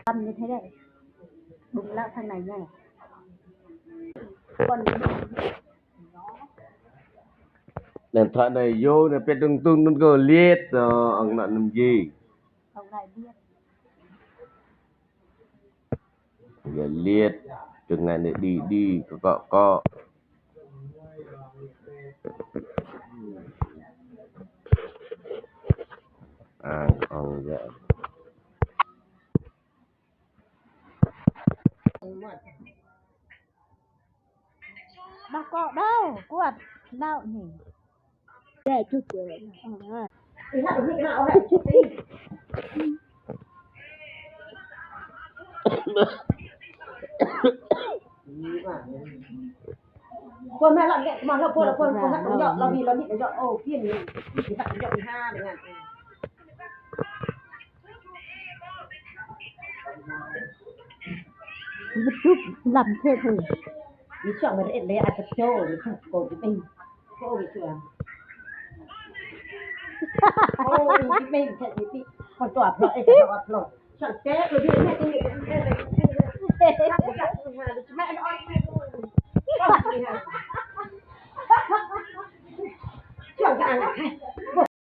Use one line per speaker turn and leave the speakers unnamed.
Tâm như thế đấy. Đúng là thằng này nha. Còn
điện thoại này vô này biết tung tung nó có liệt ông nó làm gì
ông này biết.
giờ liệt từng ngày này đi đi có ông dạ
Đâu có đâu, quạt đâu nhỉ? Để chút rồi. Thì hạt được cái nào hả? Chút đi. Quân mẹ lặn mà là quân hạt nó dọn, nó vì nó bị nó dọn ồ kia thì hạt nó dọn ha đấy nha. Một chút làm thế thôi. Đi chọn cái để ăn thật trâu để không cổ cái mình. Cô bị chừa. Ô cái mình thật bị còn tỏa lọ ấy tỏa lọ. Chọn té rồi đi mẹ đi mẹ nó ăn chọn cái ăn